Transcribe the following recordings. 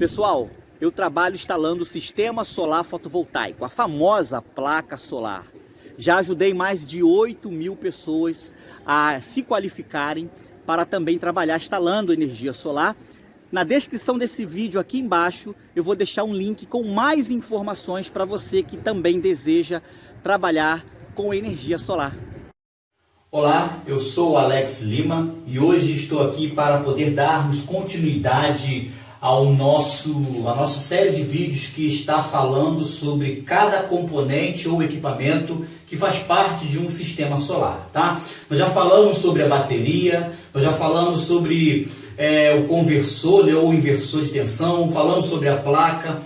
Pessoal, eu trabalho instalando o sistema solar fotovoltaico, a famosa placa solar. Já ajudei mais de 8.000 pessoas a se qualificarem para também trabalhar instalando energia solar. Na descrição desse vídeo aqui embaixo eu vou deixar um link com mais informações para você que também deseja trabalhar com energia solar. Olá, eu sou o Alex Lima e hoje estou aqui para poder darmos continuidade à nossa série de vídeos que está falando sobre cada componente ou equipamento que faz parte de um sistema solar, tá? Nós já falamos sobre a bateria, nós já falamos sobre o conversor, né, ou inversor de tensão, falamos sobre a placa.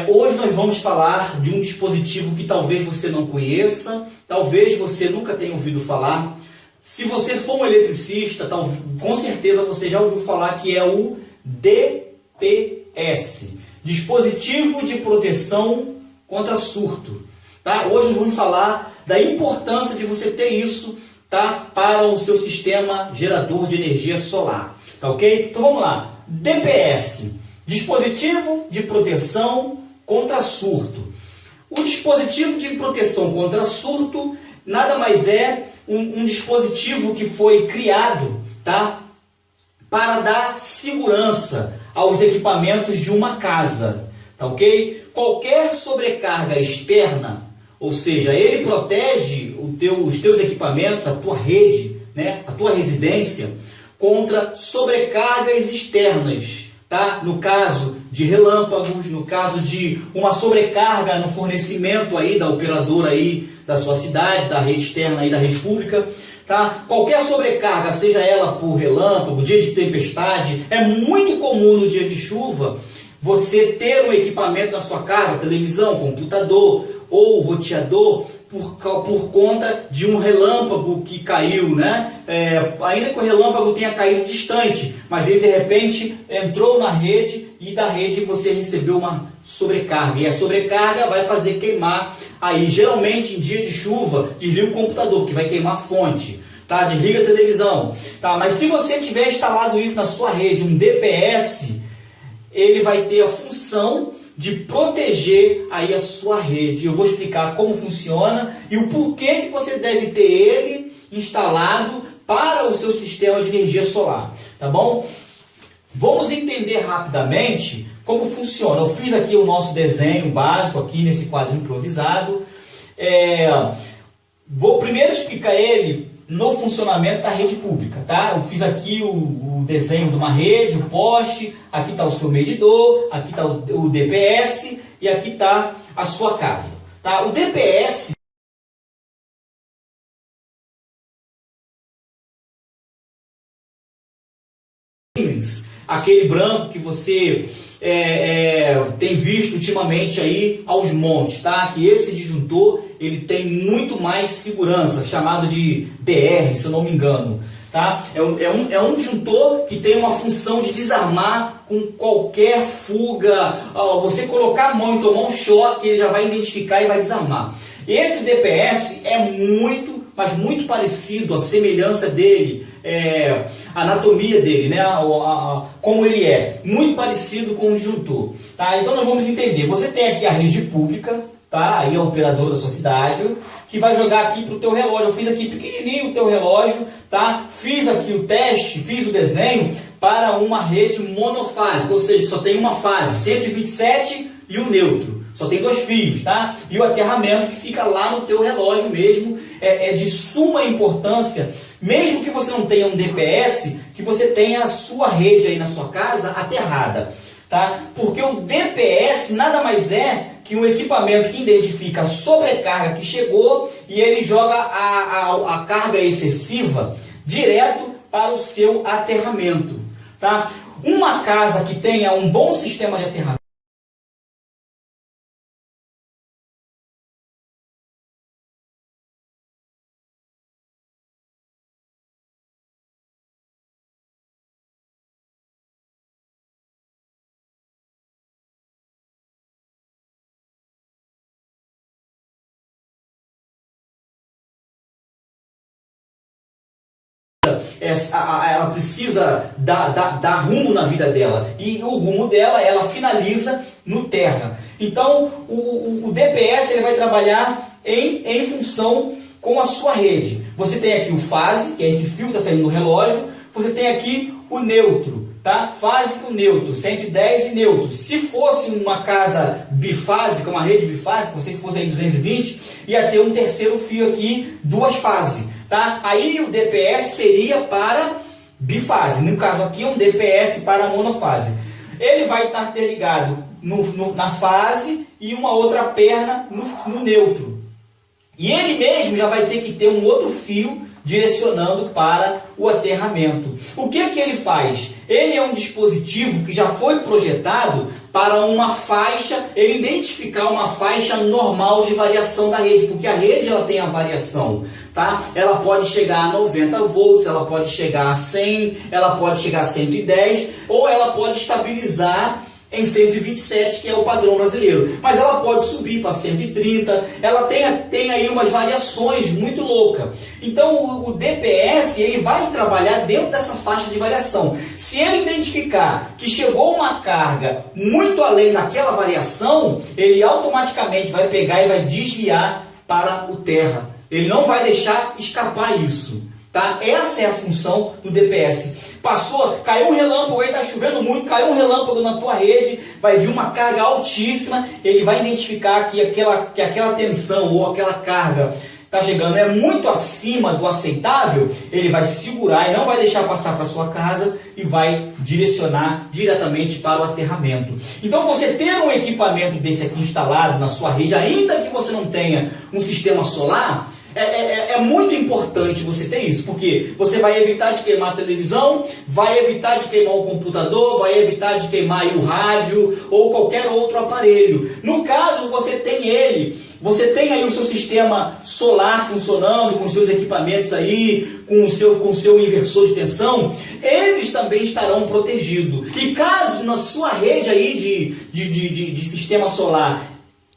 Hoje nós vamos falar de um dispositivo que talvez você não conheça, talvez você nunca tenha ouvido falar. Se você for um eletricista, com certeza você já ouviu falar que é o DPS, Dispositivo de Proteção contra Surto. Tá? Hoje nós vamos falar da importância de você ter isso, tá, para o seu sistema gerador de energia solar. Tá, ok? Então vamos lá. DPS, Dispositivo de Proteção contra Surto. O dispositivo de proteção contra surto nada mais é um dispositivo que foi criado, tá, para dar segurança aos equipamentos de uma casa. Tá, ok? Qualquer sobrecarga externa, ou seja, ele protege os teus equipamentos, a tua rede, né, a tua residência, contra sobrecargas externas. Tá? No caso de relâmpagos, no caso de uma sobrecarga no fornecimento aí da operadora aí da sua cidade, da rede externa aí da rede pública, tá? Qualquer sobrecarga, seja ela por relâmpago, dia de tempestade, é muito comum no dia de chuva você ter um equipamento na sua casa, televisão, computador ou roteador, por conta de um relâmpago que caiu, né? Ainda que o relâmpago tenha caído distante, mas ele de repente entrou na rede e da rede você recebeu uma sobrecarga. E a sobrecarga vai fazer queimar aí, geralmente em dia de chuva, desliga o computador, que vai queimar a fonte. Tá? Desliga a televisão. Tá? Mas se você tiver instalado isso na sua rede, um DPS, ele vai ter a função de proteger aí a sua rede. Eu vou explicar como funciona e o porquê que você deve ter ele instalado para o seu sistema de energia solar, tá bom? Vamos entender rapidamente como funciona. Eu fiz aqui o nosso desenho básico aqui nesse quadro improvisado. Vou primeiro explicar ele no funcionamento da rede pública, tá? Eu fiz aqui o desenho de uma rede, o poste, aqui está o seu medidor, aqui está o DPS e aqui está a sua casa, tá? O DPS aquele branco que você tem visto ultimamente aí aos montes, tá? Que esse disjuntor ele tem muito mais segurança, chamado de DR, se eu não me engano, tá? É um disjuntor que tem uma função de desarmar com qualquer fuga. Você colocar a mão e tomar um choque, ele já vai identificar e vai desarmar. Esse DPS é muito, mas muito parecido, a semelhança dele, a anatomia dele, né? Como ele é, muito parecido com o disjuntor. Tá? Então nós vamos entender. Você tem aqui a rede pública, tá? Aí a operadora da sua cidade, que vai jogar aqui para o teu relógio. Eu fiz aqui pequenininho o teu relógio, tá? Fiz aqui o teste, fiz o desenho para uma rede monofásica, ou seja, que só tem uma fase, 127 e o neutro. Só tem 2 fios, tá? E o aterramento que fica lá no teu relógio mesmo, é de suma importância, mesmo que você não tenha um DPS, que você tenha a sua rede aí na sua casa aterrada, tá? Porque o DPS nada mais é que um equipamento que identifica a sobrecarga que chegou e ele joga a carga excessiva direto para o seu aterramento, tá? Uma casa que tenha um bom sistema de aterramento ela precisa dar rumo na vida dela. E o rumo dela, ela finaliza no terra. Então, o DPS ele vai trabalhar em função com a sua rede. Você tem aqui o fase, que é esse fio que está saindo do relógio. Você tem aqui o neutro, tá? Fase e o neutro, 110 e neutro. Se fosse uma casa bifásica, uma rede bifásica, se fosse aí 220, ia ter um terceiro fio aqui, duas fases, tá? Aí o DPS seria para bifase. No caso aqui é um DPS para monofase. Ele vai estar interligado na fase e uma outra perna no neutro. E ele mesmo já vai ter que ter um outro fio direcionando para o aterramento. O que ele faz? Ele é um dispositivo que já foi projetado para uma faixa, ele identificar uma faixa normal de variação da rede, porque a rede ela tem a variação, tá? Ela pode chegar a 90 volts, ela pode chegar a 100, ela pode chegar a 110, ou ela pode estabilizar em 127, que é o padrão brasileiro. Mas ela pode subir para 130, ela tem aí umas variações muito loucas. Então o DPS ele vai trabalhar dentro dessa faixa de variação. Se ele identificar que chegou uma carga muito além daquela variação, ele automaticamente vai pegar e vai desviar para o terra. Ele não vai deixar escapar isso. Tá? Essa é a função do DPS. Caiu um relâmpago aí, está chovendo muito, caiu um relâmpago na tua rede, vai vir uma carga altíssima, ele vai identificar que aquela tensão ou aquela carga está chegando é muito acima do aceitável, ele vai segurar e não vai deixar passar para a sua casa e vai direcionar diretamente para o aterramento. Então você ter um equipamento desse aqui instalado na sua rede, ainda que você não tenha um sistema solar, é muito importante você ter isso, porque você vai evitar de queimar a televisão, vai evitar de queimar o computador, vai evitar de queimar aí o rádio ou qualquer outro aparelho. No caso, você tem aí o seu sistema solar funcionando, com os seus equipamentos aí, com o seu inversor de tensão, eles também estarão protegidos. E caso na sua rede aí de sistema solar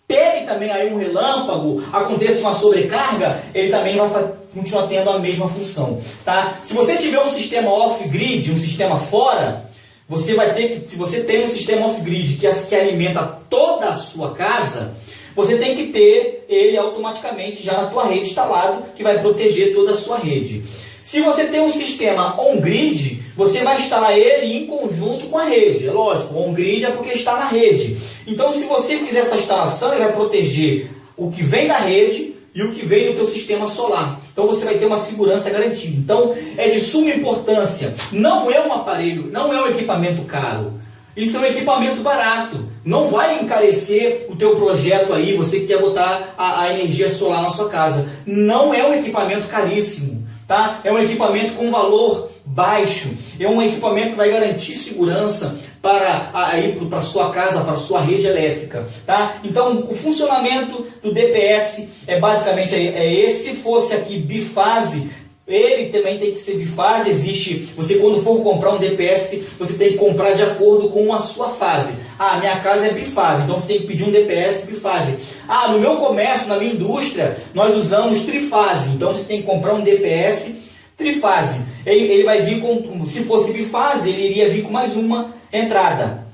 pegue também aí um relâmpago, aconteça uma sobrecarga, ele também vai continuar tendo a mesma função, tá? Se você tiver um sistema off-grid, um sistema fora, você vai ter que, se você tem um sistema off-grid que alimenta toda a sua casa, você tem que ter ele automaticamente já na tua rede instalado, que vai proteger toda a sua rede. Se você tem um sistema on-grid, você vai instalar ele em conjunto com a rede. É lógico, on-grid é porque está na rede. Então, se você fizer essa instalação, ele vai proteger o que vem da rede e o que vem do teu sistema solar. Então, você vai ter uma segurança garantida. Então, é de suma importância. Não é um aparelho, não é um equipamento caro. Isso é um equipamento barato. Não vai encarecer o teu projeto aí, você que quer botar a energia solar na sua casa. Não é um equipamento caríssimo. Tá? É um equipamento com valor baixo, é um equipamento que vai garantir segurança para a sua casa, para a sua rede elétrica. Tá? Então, o funcionamento do DPS é basicamente esse. Se fosse aqui bifase, ele também tem que ser bifase. Existe, você quando for comprar um DPS, você tem que comprar de acordo com a sua fase. Ah, minha casa é bifase, então você tem que pedir um DPS bifase. Ah, no meu comércio, na minha indústria, nós usamos trifase, então você tem que comprar um DPS trifase. Ele vai vir com, se fosse bifase, ele iria vir com mais uma entrada.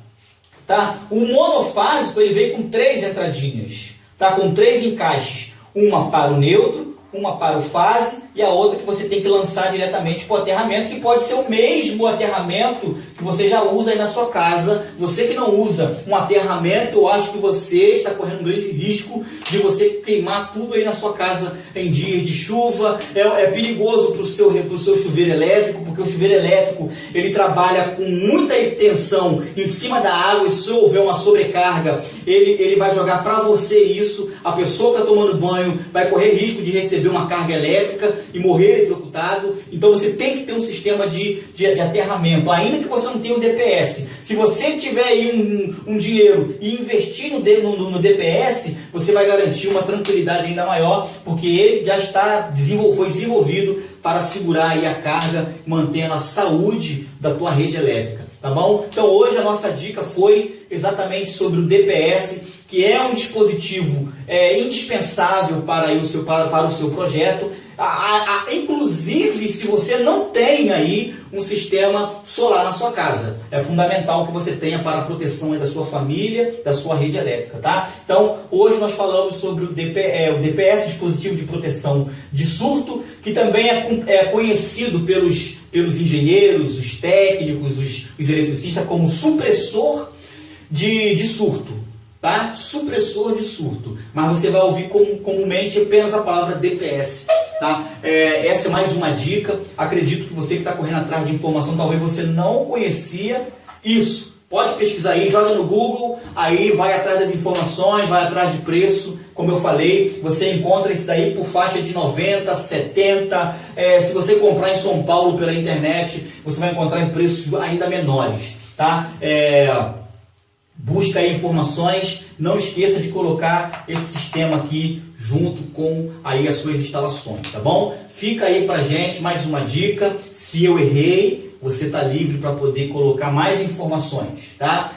Tá? O monofásico, ele vem com 3 entradinhas, tá? Com 3 encaixes, uma para o neutro, uma para o fase e a outra que você tem que lançar diretamente para o aterramento, que pode ser o mesmo aterramento que você já usa aí na sua casa. Você que não usa um aterramento, eu acho que você está correndo um grande risco de você queimar tudo aí na sua casa em dias de chuva. É perigoso para o seu chuveiro elétrico, porque o chuveiro elétrico ele trabalha com muita tensão em cima da água, e se houver uma sobrecarga, ele vai jogar para você isso. A pessoa que está tomando banho vai correr risco de receber uma carga elétrica e morrer eletrocutado. Então você tem que ter um sistema de aterramento, ainda que você não tenha um DPS. Se você tiver aí um dinheiro e investir no DPS, você vai garantir uma tranquilidade ainda maior, porque ele já foi desenvolvido para segurar aí a carga, mantendo a saúde da tua rede elétrica. Tá bom? Então hoje a nossa dica foi exatamente sobre o DPS, que é um dispositivo indispensável para o seu projeto. Inclusive, se você não tem aí um sistema solar na sua casa, é fundamental que você tenha para a proteção aí da sua família, da sua rede elétrica, tá? Então, hoje nós falamos sobre o DPS, dispositivo de proteção de surto, que também é conhecido pelos engenheiros, os técnicos, os eletricistas como supressor de surto, tá? Supressor de surto, mas você vai ouvir comumente apenas a palavra DPS, tá? Essa é mais uma dica. Acredito que você que está correndo atrás de informação, talvez você não conhecia isso. Pode pesquisar aí, joga no Google, aí vai atrás das informações, vai atrás de preço. Como eu falei, você encontra isso daí por faixa de 90, 70. Se você comprar em São Paulo pela internet, você vai encontrar em preços ainda menores, tá? Busca aí informações, não esqueça de colocar esse sistema aqui junto com aí as suas instalações, tá bom? Fica aí pra gente mais uma dica. Se eu errei, você está livre para poder colocar mais informações, tá?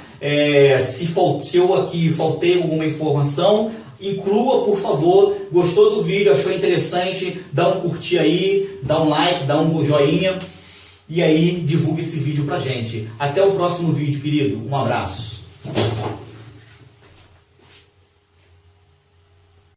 Se eu aqui faltei alguma informação, inclua, por favor. Gostou do vídeo, achou interessante, dá um curtir aí, dá um like, dá um joinha e aí divulga esse vídeo pra gente. Até o próximo vídeo, querido. Um abraço.